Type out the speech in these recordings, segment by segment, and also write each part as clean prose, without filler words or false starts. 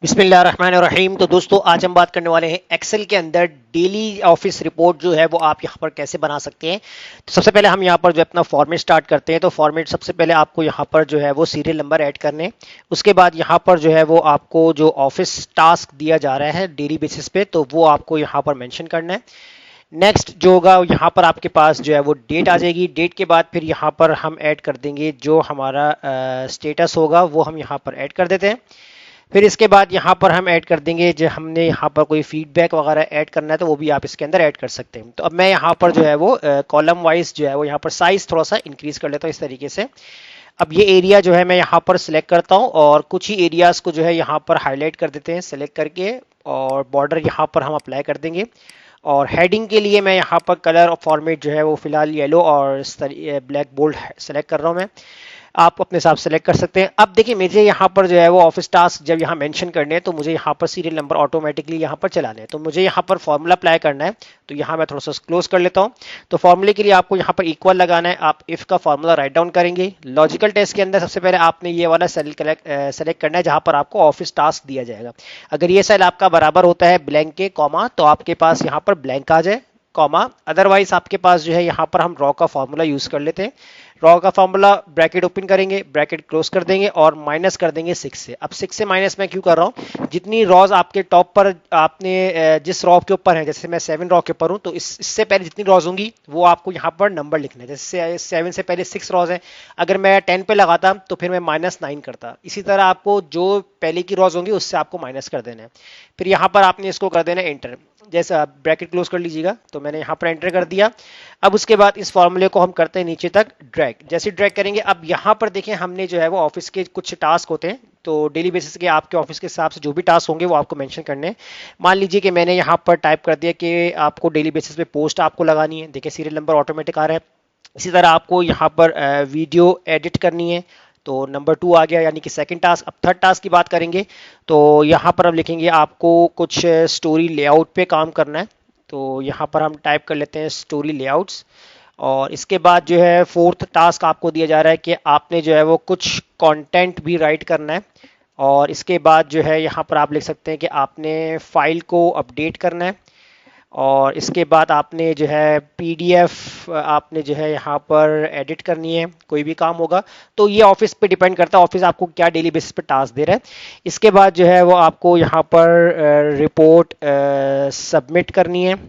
बिस्मिल्लाहिर्रहमानिर्रहीम। तो दोस्तों आज हम बात करने वाले हैं एक्सेल के अंदर डेली ऑफिस रिपोर्ट जो है वो आप यहाँ पर कैसे बना सकते हैं। तो सबसे पहले हम यहाँ पर जो अपना फॉर्मेट स्टार्ट करते हैं। तो फॉर्मेट सबसे पहले आपको यहाँ पर जो है वो सीरियल नंबर ऐड करने, उसके बाद यहाँ पर जो है वो आपको जो ऑफिस टास्क दिया जा रहा है डेली बेसिस पे तो वो आपको यहाँ पर मेंशन करना है। नेक्स्ट जो होगा यहाँ पर आपके पास जो है वो डेट आ जाएगी। डेट के बाद फिर यहाँ पर हम ऐड कर देंगे जो हमारा स्टेटस होगा वो हम यहाँ पर ऐड कर देते हैं। फिर इसके बाद यहाँ पर हम ऐड कर देंगे जो हमने यहाँ पर कोई फीडबैक वगैरह ऐड करना है तो वो भी आप इसके अंदर ऐड कर सकते हैं। तो अब मैं यहाँ पर जो है वो कॉलम वाइज जो है वो यहाँ पर साइज थोड़ा सा इंक्रीज कर लेता हूँ इस तरीके से। अब ये एरिया जो है मैं यहाँ पर सिलेक्ट करता हूँ और कुछ ही एरियाज को जो है यहाँ पर हाईलाइट कर देते हैं सिलेक्ट करके, और बॉर्डर यहाँ पर हम अप्लाई कर देंगे। और हेडिंग के लिए मैं यहाँ पर कलर और फॉर्मेट जो है वो फिलहाल येलो और ब्लैक बोल्ड सेलेक्ट कर रहा हूँ मैं। आप अपने हिसाब से सेलेक्ट कर सकते हैं। अब देखिए मुझे यहाँ पर जो है वो ऑफिस टास्क जब यहाँ मेंशन करने हैं तो मुझे यहाँ पर सीरियल नंबर ऑटोमेटिकली यहाँ पर चलाने हैं, तो मुझे यहाँ पर फॉर्मूला अप्लाई करना है। तो यहाँ मैं थोड़ा सा क्लोज कर लेता हूँ। तो फॉर्मूले के लिए आपको यहाँ पर इक्वल लगाना है। आप इफ का फॉर्मूला राइट डाउन करेंगे। लॉजिकल टेस्ट के अंदर सबसे पहले आपने ये वाला सेल सेलेक्ट करना है जहाँ पर आपको ऑफिस टास्क दिया जाएगा। अगर ये सेल आपका बराबर होता है ब्लैंक के कॉमा तो आपके पास यहाँ पर ब्लैंक आ जाए कॉमा, अदरवाइज आपके पास जो है यहाँ पर हम रॉ का फॉर्मूला यूज कर लेते हैं। रॉ का फॉर्मूला ब्रैकेट ओपन करेंगे, ब्रैकेट क्लोज कर देंगे और माइनस कर देंगे 6 से। अब 6 से माइनस मैं क्यों कर रहा हूँ, जितनी रॉज आपके टॉप पर आपने जिस रॉ के ऊपर है, जैसे मैं 7 रॉ के ऊपर हूँ तो इससे पहले जितनी रॉज होंगी वो आपको यहाँ पर नंबर लिखना है। जैसे 7 से पहले 6 रॉज है, अगर मैं 10 पे लगाता तो फिर मैं -9 करता। इसी तरह आपको जो पहले की रॉज होंगी उससे आपको माइनस कर देना है। फिर यहाँ पर आपने इसको कर देना है एंटर। जैसा ब्रैकेट क्लोज कर लीजिएगा, तो मैंने यहाँ पर एंटर कर दिया। अब उसके बाद इस फॉर्मूले को हम करते हैं नीचे तक ड्रैग। जैसे ड्रैग करेंगे, अब यहाँ पर देखें हमने जो है वो ऑफिस के कुछ टास्क होते हैं, तो डेली बेसिस के आपके ऑफिस के हिसाब से जो भी टास्क होंगे वो आपको मेंशन करने हैं। मान लीजिए कि मैंने यहाँ पर टाइप कर दिया कि आपको डेली बेसिस पे पोस्ट आपको लगानी है। देखिए सीरियल नंबर ऑटोमेटिक आ रहा है। इसी तरह आपको यहाँ पर वीडियो एडिट करनी है, तो नंबर 2 आ गया यानी कि सेकंड टास्क। अब थर्ड टास्क की बात करेंगे तो यहाँ पर हम लिखेंगे आपको कुछ स्टोरी लेआउट पे काम करना है। तो यहाँ पर हम टाइप कर लेते हैं स्टोरी लेआउट्स। और इसके बाद जो है फोर्थ टास्क आपको दिया जा रहा है कि आपने जो है वो कुछ कंटेंट भी राइट करना है। और इसके बाद जो है यहाँ पर आप लिख सकते हैं कि आपने फाइल को अपडेट करना है। और इसके बाद आपने जो है पीडीएफ आपने जो है यहाँ पर एडिट करनी है, कोई भी काम होगा। तो ये ऑफिस पे डिपेंड करता है ऑफिस आपको क्या डेली बेसिस पे टास्क दे रहा है। इसके बाद जो है वो आपको यहाँ पर रिपोर्ट सबमिट करनी है।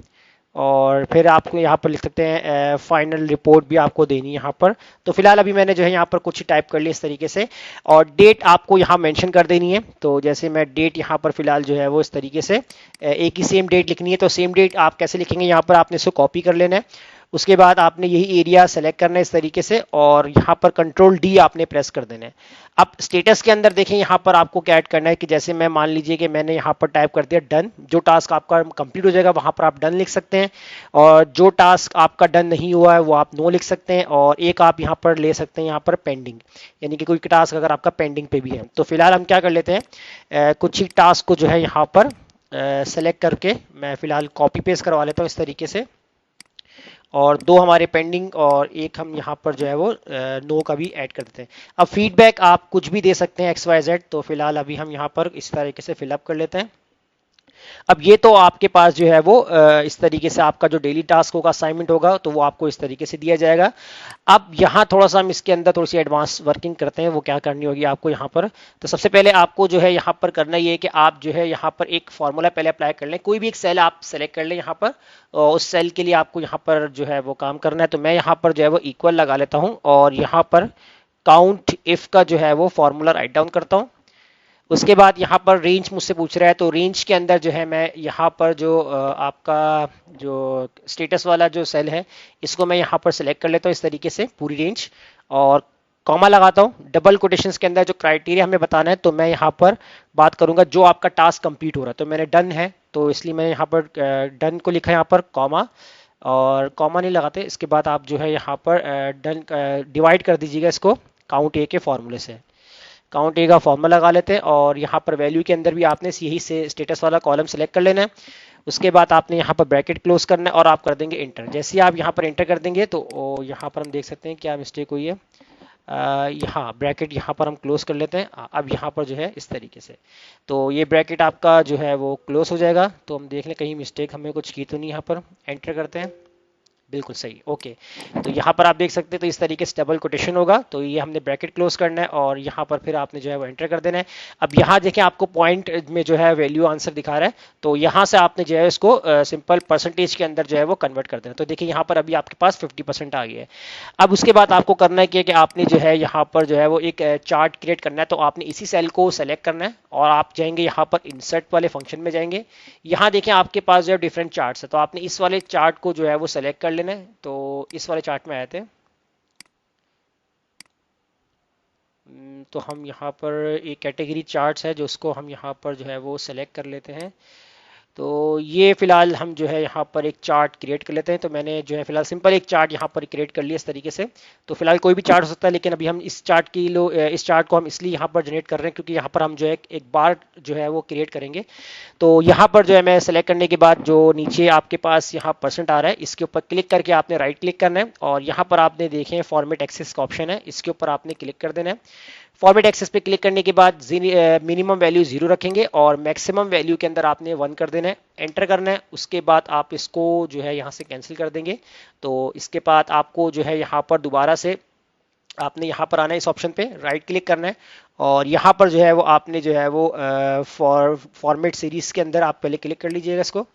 और फिर आपको यहाँ पर लिख सकते हैं फाइनल रिपोर्ट भी आपको देनी है यहाँ पर। तो फिलहाल अभी मैंने जो है यहाँ पर कुछ टाइप कर लिया इस तरीके से। और डेट आपको यहाँ मेंशन कर देनी है। तो जैसे मैं डेट यहाँ पर फिलहाल जो है वो इस तरीके से एक ही सेम डेट लिखनी है। तो सेम डेट आप कैसे लिखेंगे, यहाँ पर आपने इसको कॉपी कर लेना है। उसके बाद आपने यही एरिया सेलेक्ट करना है इस तरीके से और यहाँ पर कंट्रोल डी आपने प्रेस कर देना है। अब स्टेटस के अंदर देखें यहाँ पर आपको क्या ऐड करना है कि जैसे मैं मान लीजिए कि मैंने यहाँ पर टाइप कर दिया डन। जो टास्क आपका कंप्लीट हो जाएगा वहाँ पर आप डन लिख सकते हैं, और जो टास्क आपका डन नहीं हुआ है वो आप नो लिख सकते हैं। और एक आप यहाँ पर ले सकते हैं यहाँ पर पेंडिंग, यानी कि कोई टास्क अगर आपका पेंडिंग पे भी है। तो फिलहाल हम क्या कर लेते हैं, कुछ ही टास्क को जो है यहाँ पर सेलेक्ट करके मैं फिलहाल कॉपी पेस्ट करवा लेता हूँ इस तरीके से। और 2 हमारे पेंडिंग और एक हम यहाँ पर जो है वो नो का भी ऐड कर देते हैं। अब फीडबैक आप कुछ भी दे सकते हैं XYZ। तो फिलहाल अभी हम यहाँ पर इस तरीके से फिलअप कर लेते हैं। अब ये तो आपके पास जो है वो इस तरीके से आपका जो डेली टास्क होगा असाइनमेंट होगा तो वो आपको इस तरीके से दिया जाएगा। अब यहाँ थोड़ा सा हम इसके अंदर थोड़ी सी एडवांस वर्किंग करते हैं, वो क्या करनी होगी आपको यहाँ पर। तो सबसे पहले आपको जो है यहाँ पर करना ये है कि आप जो है यहाँ पर एक फॉर्मूला पहले अप्लाई कर लें। कोई भी एक सेल आप सेलेक्ट कर लें यहाँ पर, और उस सेल के लिए आपको यहाँ पर जो है वो काम करना है। तो मैं यहाँ पर जो है वो इक्वल लगा लेता हूँ और यहाँ पर काउंट इफ का जो है वो फॉर्मूला राइट डाउन करता हूँ। उसके बाद यहाँ पर रेंज मुझसे पूछ रहा है, तो रेंज के अंदर जो है मैं यहाँ पर जो आपका जो स्टेटस वाला जो सेल है इसको मैं यहाँ पर सिलेक्ट कर लेता हूँ इस तरीके से पूरी रेंज, और कॉमा लगाता हूँ। डबल कोटेशंस के अंदर जो क्राइटेरिया हमें बताना है तो मैं यहाँ पर बात करूंगा जो आपका टास्क कंप्लीट हो रहा है। तो मैंने डन है तो इसलिए मैं यहाँ पर डन को लिखा है यहाँ पर कॉमा, और कॉमा नहीं लगाते। इसके बाद आप जो है यहाँ पर डन डिवाइड कर दीजिएगा इसको काउंट ए के फॉर्मूले से। काउंट ए का फॉर्मूला लगा लेते हैं और यहाँ पर वैल्यू के अंदर भी आपने यही से स्टेटस वाला कॉलम सेलेक्ट कर लेना है। उसके बाद आपने यहाँ पर ब्रैकेट क्लोज करना है और आप कर देंगे इंटर। जैसे ही आप यहाँ पर इंटर कर देंगे तो यहाँ पर हम देख सकते हैं क्या मिस्टेक हुई है। यहाँ ब्रैकेट यहाँ पर हम क्लोज कर लेते हैं। अब यहाँ पर जो है इस तरीके से, तो ये ब्रैकेट आपका जो है वो क्लोज हो जाएगा। तो हम देख लें कहीं मिस्टेक हमने कुछ की तो नहीं। यहाँ पर एंटर करते हैं, बिल्कुल सही, ओके। तो यहाँ पर आप देख सकते हैं तो इस तरीके से डबल कोटेशन होगा, तो ये हमने ब्रैकेट क्लोज करना है और यहाँ पर फिर आपने जो है वो एंटर कर देना है। अब यहाँ देखें आपको पॉइंट में जो है वैल्यू आंसर दिखा रहा है, तो यहाँ से आपने जो है इसको सिंपल परसेंटेज के अंदर जो है वो कन्वर्ट कर देना। तो देखिए यहाँ पर अभी आपके पास 50% आ गया है। अब उसके बाद आपको करना है कि आपने जो है यहाँ पर जो है वो एक चार्ट क्रिएट करना है। तो आपने इसी सेल को सेलेक्ट करना है और आप जाएंगे यहाँ पर इंसर्ट वाले फंक्शन में जाएंगे। यहाँ देखें आपके पास जो है डिफरेंट चार्ट्स है, तो आपने इस वाले चार्ट को जो है वो सेलेक्ट कर लेना है। तो इस वाले चार्ट में आए थे, तो हम यहाँ पर एक कैटेगरी चार्ट्स है जो उसको हम यहाँ पर जो है वो सेलेक्ट कर लेते हैं। तो ये फिलहाल हम जो है यहाँ पर एक चार्ट क्रिएट कर लेते हैं। तो मैंने जो है फिलहाल सिंपल एक चार्ट यहाँ पर क्रिएट कर लिया इस तरीके से। तो फिलहाल कोई भी चार्ट हो सकता है, लेकिन अभी हम इस चार्ट को हम इसलिए यहाँ पर जनरेट कर रहे हैं क्योंकि यहाँ पर हम जो है एक बार जो है वो क्रिएट करेंगे। तो यहाँ पर जो है मैं सेलेक्ट करने के बाद जो नीचे आपके पास यहाँ परसेंट आ रहा है, इसके ऊपर क्लिक करके आपने राइट क्लिक करना है और यहाँ पर आपने देखें फॉर्मेट एक्सेस का ऑप्शन है, इसके ऊपर आपने क्लिक कर देना है। फॉर्मेट एक्सेस पे क्लिक करने के बाद मिनिमम वैल्यू 0 रखेंगे और मैक्सिमम वैल्यू के अंदर आपने 1 कर देना है, एंटर करना है। उसके बाद आप इसको जो है यहाँ से कैंसिल कर देंगे। तो इसके बाद आपको जो है यहाँ पर दोबारा से आपने यहाँ पर आना है, इस ऑप्शन पे राइट क्लिक करना है और यहाँ पर जो है वो आपने जो है वो फॉर्मेट सीरीज के अंदर आप पहले क्लिक कर लीजिएगा इसको।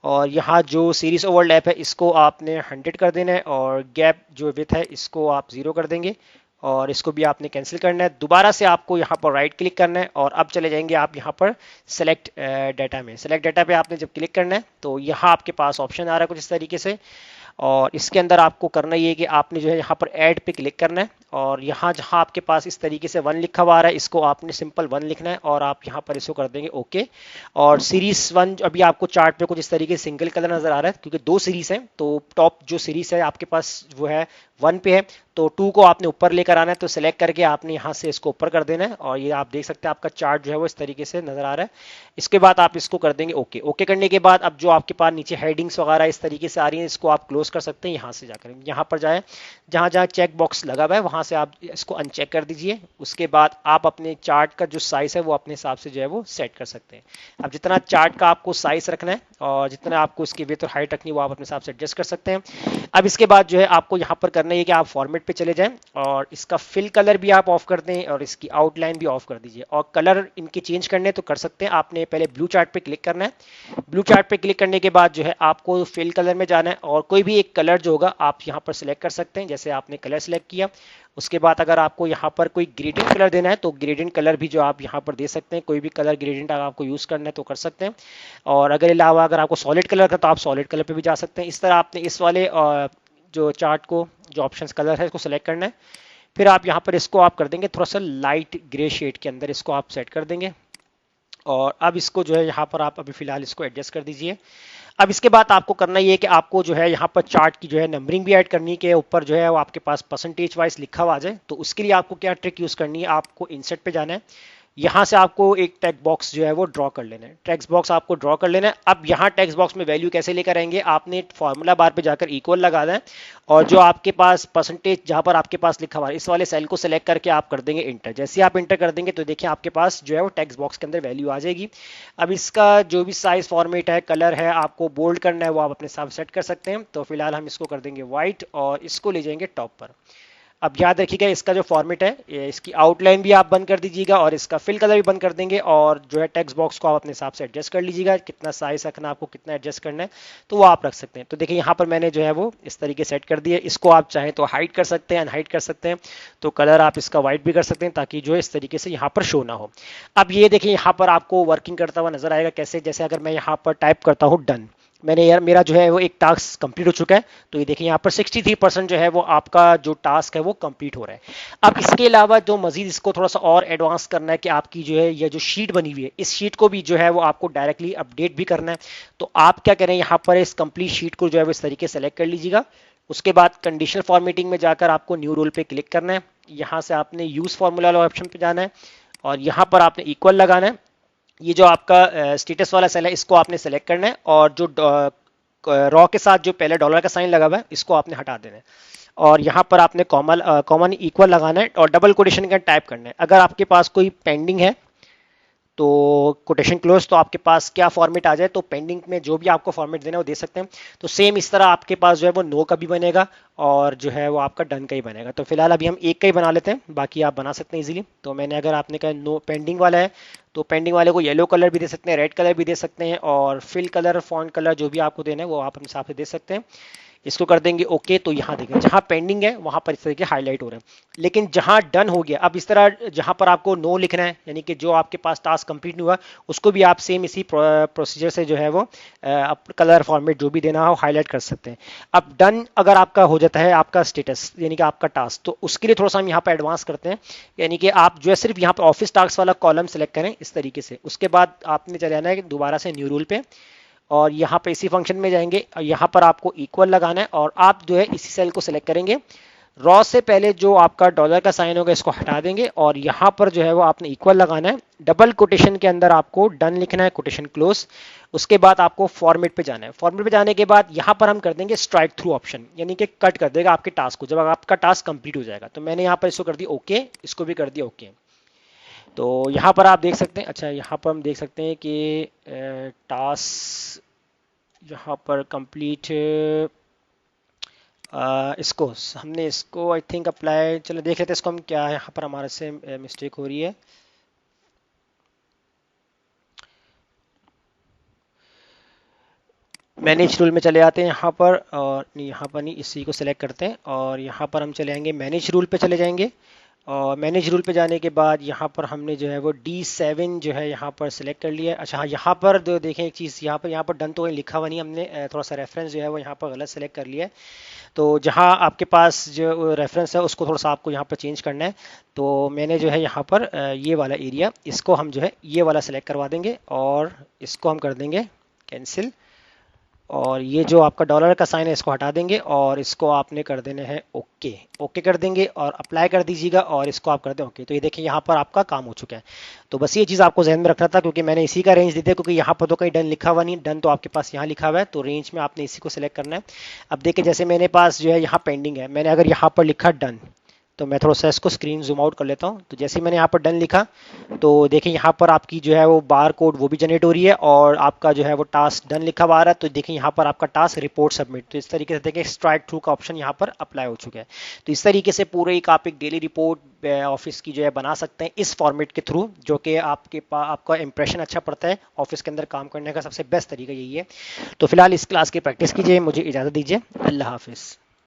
और यहाँ जो सीरीज ओवरलैप है इसको आपने 100 कर देना है और गैप जो विथ है इसको आप 0 कर देंगे और इसको भी आपने कैंसिल करना है। दोबारा से आपको यहाँ पर राइट क्लिक करना है और अब चले जाएंगे आप यहाँ पर सेलेक्ट डाटा में। सेलेक्ट डाटा पे आपने जब क्लिक करना है तो यहाँ आपके पास ऑप्शन आ रहा है कुछ इस तरीके से और इसके अंदर आपको करना ये है कि आपने जो है यहाँ पर ऐड पे क्लिक करना है और यहाँ जहाँ आपके पास इस तरीके से 1 लिखा हुआ आ रहा है इसको आपने सिंपल 1 लिखना है और आप यहाँ पर इसको कर देंगे ओके। और सीरीज 1 अभी आपको चार्ट पे कुछ इस तरीके से सिंगल कलर नजर आ रहा है क्योंकि 2 सीरीज है, तो टॉप जो सीरीज है आपके पास वो है 1 पे है, तो 2 को आपने ऊपर लेकर आना है। तो सेलेक्ट करके आपने यहाँ से इसको ऊपर कर देना है और ये आप देख सकते हैं आपका चार्ट जो है वो इस तरीके से नजर आ रहा है। इसके बाद आप इसको कर देंगे ओके। ओके करने के बाद अब जो आपके पास नीचे हेडिंग्स वगैरह इस तरीके से आ रही है इसको आप क्लोज कर सकते हैं। यहाँ से जाकर यहाँ पर जाए, जहाँ जहाँ चेक बॉक्स लगा हुआ है वहाँ से आप इसको अनचेक कर दीजिए। उसके बाद आप अपने चार्ट का जो साइज है वो अपने हिसाब से जो है वो सेट कर सकते हैं। अब जितना चार्ट का आपको साइज रखना है और जितना आपको इसकी विड्थ और हाइट रखनी है वो आप अपने हिसाब से एडजस्ट कर सकते हैं। अब इसके बाद जो है आपको यहाँ पर करना है कि आप फॉर्मेट पे चले जाएं और इसका फिल कलर भी आप ऑफ कर दें और इसकी आउटलाइन भी ऑफ कर दीजिए और कलर इनके चेंज करने तो कर सकते हैं। आपने पहले ब्लू चार्ट पे क्लिक करना है। ब्लू चार्ट पे क्लिक करने के बाद जो है आपको फिल कलर में जाना है और कोई भी एक कलर जो होगा आप यहाँ पर सिलेक्ट कर सकते हैं। जैसे आपने कलर सेलेक्ट किया, उसके बाद अगर आपको यहाँ पर कोई ग्रेडियंट कलर देना है तो ग्रेडियंट कलर भी जो आप यहाँ पर दे सकते हैं। कोई भी कलर ग्रेडियंट अगर आपको यूज़ करना है तो कर सकते हैं। और अगर अलावा अगर आपको सॉलिड कलर का तो आप सॉलिड कलर पे भी जा सकते हैं। इस तरह आपने इस वाले जो चार्ट को जो ऑप्शंस कलर है इसको सेलेक्ट करना है। फिर आप यहाँ पर इसको आप कर देंगे थोड़ा सा लाइट ग्रे शेड के अंदर इसको आप सेट कर देंगे और अब इसको जो है यहाँ पर आप अभी फिलहाल इसको एडजस्ट कर दीजिए। अब इसके बाद आपको करना ये है कि आपको जो है यहाँ पर चार्ट की जो है नंबरिंग भी ऐड करनी है कि ऊपर जो है वो आपके पास परसेंटेज वाइज लिखा हुआ आ जाए। तो उसके लिए आपको क्या ट्रिक यूज़ करनी है, आपको इंसर्ट पे जाना है, यहाँ से आपको एक टेक्स्ट बॉक्स जो है वो ड्रॉ कर लेना है। टेक्स्ट बॉक्स आपको ड्रॉ कर लेना है। अब यहाँ टेक्स्ट बॉक्स में वैल्यू कैसे लेकर आएंगे, आपने फार्मूला बार पे जाकर इक्वल लगाना है और जो आपके पास परसेंटेज जहाँ पर आपके पास लिखा हुआ है इस वाले सेल को सेलेक्ट करके आप कर देंगे इंटर। जैसे आप इंटर कर देंगे तो देखिए आपके पास जो है वो टेक्स्ट बॉक्स के अंदर वैल्यू आ जाएगी। अब इसका जो भी साइज फॉर्मेट है, कलर है, आपको बोल्ड करना है वो आप अपने हिसाब सेट कर सकते हैं। तो फिलहाल हम इसको कर देंगे व्हाइट और इसको ले जाएंगे टॉप पर। अब याद रखिएगा इसका जो फॉर्मेट है इसकी आउटलाइन भी आप बंद कर दीजिएगा और इसका फिल कलर भी बंद कर देंगे और जो है टेक्स्ट बॉक्स को आप अपने हिसाब से एडजस्ट कर लीजिएगा। कितना साइज रखना आपको, कितना एडजस्ट करना है तो वो आप रख सकते हैं। तो देखिए यहाँ पर मैंने जो है वो इस तरीके सेट कर दिया। इसको आप चाहें तो हाइड कर सकते हैं, अनहाइड कर सकते हैं। तो कलर आप इसका वाइट भी कर सकते हैं ताकि जो है इस तरीके से यहाँ पर शो ना हो। अब ये देखिए यहाँ पर आपको वर्किंग करता हुआ नजर आएगा कैसे, जैसे अगर मैं यहाँ पर टाइप करता हूँ डन, मैंने यार मेरा जो है वो एक टास्क कंप्लीट हो चुका है। तो ये देखिए यहाँ पर 63% जो है वो आपका जो टास्क है वो कंप्लीट हो रहा है। अब इसके अलावा जो मजीद इसको थोड़ा सा और एडवांस करना है कि आपकी जो है ये जो शीट बनी हुई है इस शीट को भी जो है वो आपको डायरेक्टली अपडेट भी करना है। तो आप क्या करें, यहाँ पर इस कंप्लीट शीट को जो है वो इस तरीके से सेलेक्ट कर लीजिएगा। उसके बाद कंडीशनल फॉर्मेटिंग में जाकर आपको न्यू रोल पे क्लिक करना है। यहाँ से आपने यूज फॉर्मूला वाला ऑप्शन पे जाना है और यहाँ पर आपने इक्वल लगाना है। ये जो आपका स्टेटस वाला सेल है इसको आपने सेलेक्ट करना है और जो रॉ के साथ जो पहले डॉलर का साइन लगा हुआ है इसको आपने हटा देना है और यहाँ पर आपने कॉमन इक्वल लगाना है और डबल कोटेशन का टाइप करना है। अगर आपके पास कोई पेंडिंग है तो कोटेशन क्लोज, तो आपके पास क्या फॉर्मेट आ जाए, तो पेंडिंग में जो भी आपको फॉर्मेट देना है वो दे सकते हैं। तो सेम इस तरह आपके पास जो है वो नो का भी बनेगा और जो है वो आपका डन का ही बनेगा। तो फिलहाल अभी हम एक का ही बना लेते हैं, बाकी आप बना सकते हैं इजीली। तो मैंने, अगर आपने कहा नो पेंडिंग वाला है, तो पेंडिंग वाले को येलो कलर भी दे सकते हैं, रेड कलर भी दे सकते हैं, और फिल कलर, फॉन्ट कलर जो भी आपको देना है वो आप अपने हिसाब से दे सकते हैं। इसको कर देंगे ओके। तो यहाँ देखें जहाँ पेंडिंग है वहां पर इस तरीके हाईलाइट हो रहे हैं, लेकिन जहाँ डन हो गया, अब इस तरह जहां पर आपको नो लिखना है, यानी कि जो आपके पास टास्क कंप्लीट नहीं हुआ, उसको भी आप सेम इसी प्रोसीजर से जो है वो कलर फॉर्मेट जो भी देना हो हाईलाइट कर सकते हैं। अब डन अगर आपका हो जाता है, आपका स्टेटस यानी कि आपका टास्क, तो उसके लिए थोड़ा सा हम यहाँ पर एडवांस करते हैं। यानी कि आप जो है सिर्फ यहाँ पर ऑफिस टास्क वाला कॉलम सेलेक्ट करें इस तरीके से। उसके बाद आपने चले जाना है दोबारा से न्यू रूल पे, और यहाँ पे इसी फंक्शन में जाएंगे, यहाँ पर आपको इक्वल लगाना है और आप जो है इसी सेल को सिलेक्ट करेंगे। रॉ से पहले जो आपका डॉलर का साइन होगा इसको हटा देंगे और यहाँ पर जो है वो आपने इक्वल लगाना है। डबल कोटेशन के अंदर आपको डन लिखना है, कोटेशन क्लोज। उसके बाद आपको फॉर्मेट पे जाना है। फॉर्मेट पे जाने के बाद यहाँ पर हम कर देंगे स्ट्राइक थ्रू ऑप्शन, यानी कि कट कर देगा आपके टास्क को जब आपका टास्क कंप्लीट हो जाएगा। तो मैंने यहाँ पर इसको कर दिया ओके, इसको भी कर दिया ओके। तो यहाँ पर आप देख सकते हैं, अच्छा यहाँ पर हम देख सकते हैं कि टास्क यहाँ पर कंप्लीट, इसको हमने इसको आई थिंक अप्लाई, चलो देख लेते हैं इसको हम क्या है, यहाँ पर हमारे से मिस्टेक हो रही है। मैनेज रूल में चले आते हैं यहाँ पर, और नहीं यहाँ पर नहीं, इसी को सिलेक्ट करते हैं और यहाँ पर हम चले आएंगे मैनेज रूल पे चले जाएंगे। और मैनेज रूल पे जाने के बाद यहाँ पर हमने जो है वो D7 जो है यहाँ पर सिलेक्ट कर लिया है। अच्छा हाँ, यहाँ पर जो देखें एक चीज़, यहाँ पर डन तो कहीं लिखा हुआ नहीं, हमने थोड़ा सा रेफरेंस जो है वो यहाँ पर गलत सेलेक्ट कर लिया है। तो जहाँ आपके पास जो रेफरेंस है उसको थोड़ा सा आपको यहाँ पर चेंज करना है। तो मैंने जो है यहाँ पर ये वाला एरिया, इसको हम जो है ये वाला सेलेक्ट करवा देंगे और इसको हम कर देंगे कैंसिल। और ये जो आपका डॉलर का साइन है इसको हटा देंगे और इसको आपने कर देने हैं ओके। ओके कर देंगे और अप्लाई कर दीजिएगा और इसको आप कर दें ओके। तो ये देखिए यहाँ पर आपका काम हो चुका है। तो बस ये चीज़ आपको जहन में रखना था, क्योंकि मैंने इसी का रेंज दी थी, क्योंकि यहाँ पर तो कहीं डन लिखा हुआ नहीं, डन तो आपके पास यहाँ लिखा हुआ है, तो रेंज में आपने इसी को सिलेक्ट करना है। अब देखिए जैसे मेरे पास जो है यहाँ पेंडिंग है, मैंने अगर यहाँ पर लिखा डन, तो मैं थोड़ा सा इसको स्क्रीन जूम आउट कर लेता हूँ। तो जैसे मैंने यहाँ पर डन लिखा, तो देखिए यहाँ पर आपकी जो है वो बार कोड वो भी जनरेट हो रही है और आपका जो है वो टास्क डन लिखा हुआ आ रहा है। तो देखिए यहाँ पर आपका टास्क रिपोर्ट सबमिट, तो इस तरीके से देखिए स्ट्राइक थ्रू का ऑप्शन यहाँ पर अप्लाई हो चुका है। तो इस तरीके से पूरे एक आप एक डेली रिपोर्ट ऑफिस की जो है बना सकते हैं इस फॉर्मेट के थ्रू, जो कि आपका इंप्रेशन अच्छा पड़ता है ऑफिस के अंदर काम करने का सबसे बेस्ट तरीका यही है। तो फिलहाल इस क्लास की प्रैक्टिस कीजिए, मुझे इजाज़त दीजिए, अल्लाह हाफिज़।